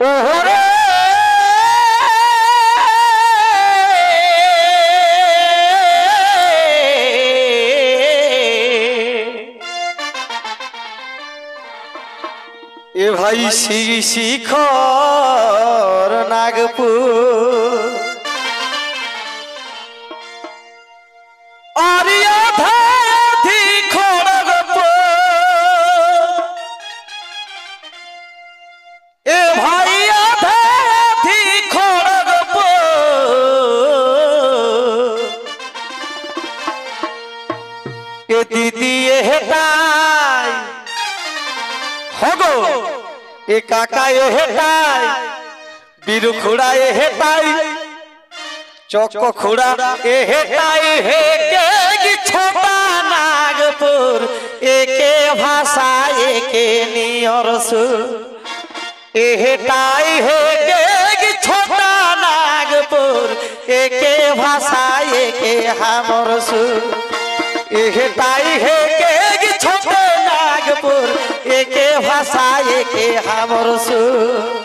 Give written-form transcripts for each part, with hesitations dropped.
ওরে এ ভাই শিখর নাগপুর আরিয়া ধাধি খড়গপুর এ ভাই ধাধি খড়গপুর এ দিদি এ হেটাই হগো এ কাকা এ হেটাই বীরু খুড়া এ হেটাই চক খুড়া এ হেটাই হে কে ছোটা নাগপুর একে ভাষা একে নিয়র সুর এ হেটাই হে কে ছোটা নাগপুর একে ভাষা একে হামর সুর এ হেটাই হে কে ছোটা নাগপুর एके भाषा एके हमर सुर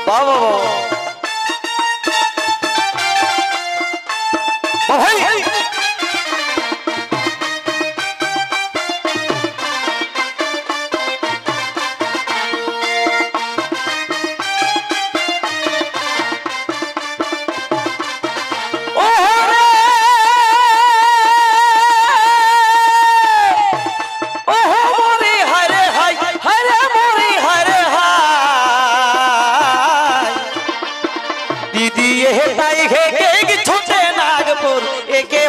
बाबा भाई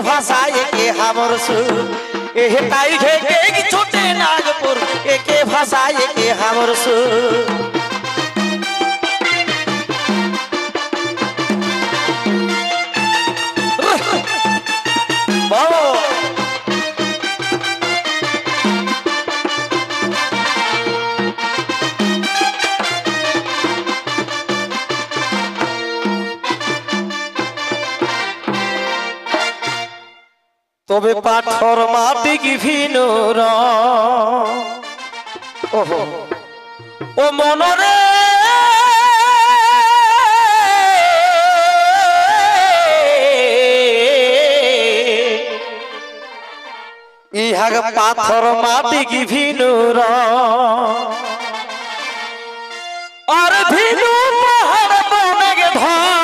भाषा एके हमर सुर ए हेटाई घे के छोटे नागपुर एके भाषा एके हमर सुर बाबा তবে পাথর মাটি কি ভিনুর ওহো ও মনরে ইহাগ পাথর মাটি কি ভিনুর আর ভিনু পাহাড় বনেগে ধন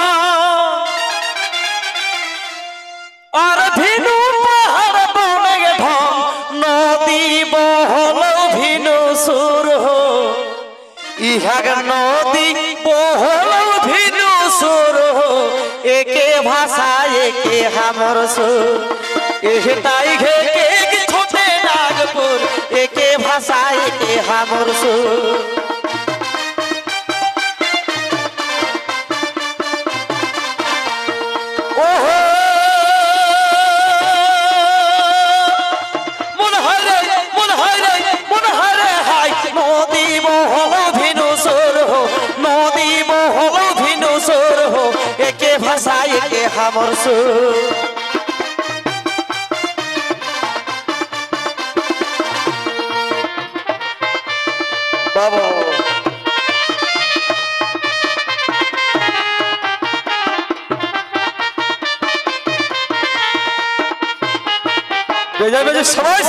আর ভিনু इहग नदी बहल भिनु सुर एके भाषा एके हमर सुर एटाई घे के छोटे नागपुर एके भाषा एके हमर सुर ओहो मन हरे हाय नदी बहल नदी बहल भिनु सुर हो एके भाषा एके हमर सुर बाबा बेजा बेजा सबाई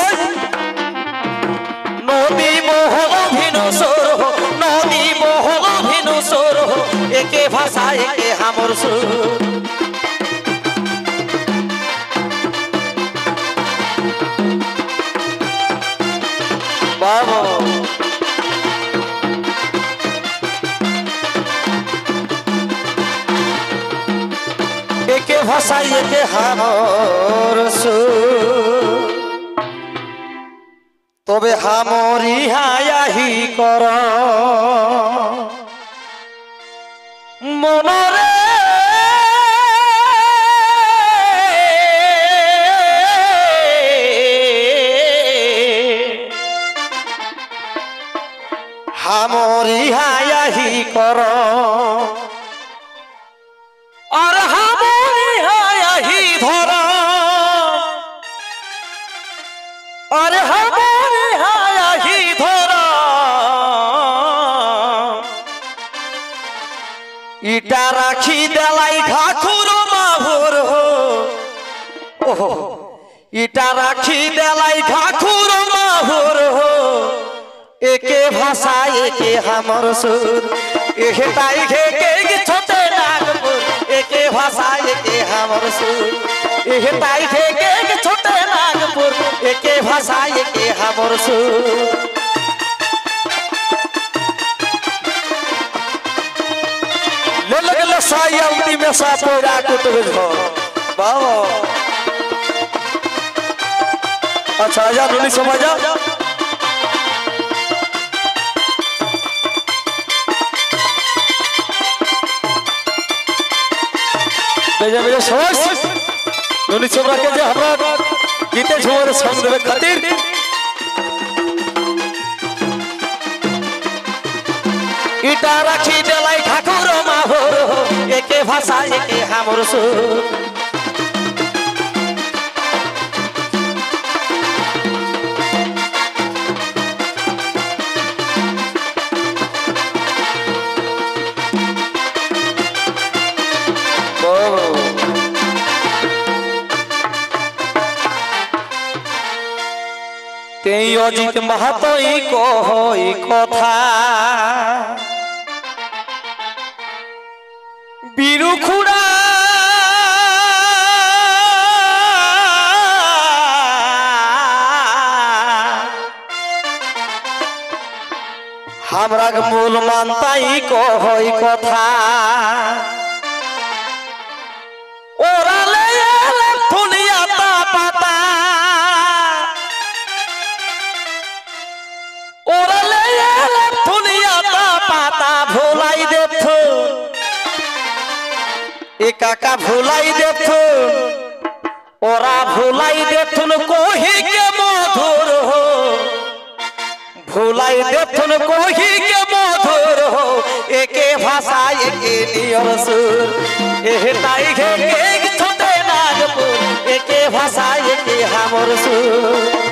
नदी बहल भिनु सुर हो नदी बहल भिनु सुर हो एके भाषा एके हमर सुर बाबा एके भाषा एके हमर सुर तबे हमरी हायाही कर मनरे हमरी हायाही कर और हमरी हायाही धर और हमरी हायाही धर ইটা রাখি দেলাই ঠাকুর মাহুর হো ওহো ইটা রাখি দেলাই ঠাকুর মাহুর হো একে ভাষা একে हमर सुर एहे ताई घेके छोटे नागपुर एके भाषा एके हमर सुर एहे ताई घेके छोटे नागपुर एके भाषा एके हमर सुर ले लगले साई अवती में सापोरा कुतुब हो बाबा अच्छा आजा नूनी समझ जा बेजा बेजा सोच नूनी समझ के जे हमरा गीते झोर संग देवे खातिर इटा राखी देलाई ठाकुर माहोर एके भाषा एके हमर सुर तेई अजित महतई कहई कथा बीरू खुड़ा हमरा के मूल मानताई कहई कथा ओरा ले फुनिया ता पता ओरा ले फुनिया ता पता भुलाई देथु ए काका भुलाई देथु ओरा भुलाई देथुन कोही के मधुर हो भुलाई देथुन कोही के मधुर हो एके भाषा एके नियर सुर एहे ताई घेके छोटे नागपुर एके भाषा एके हमर सुर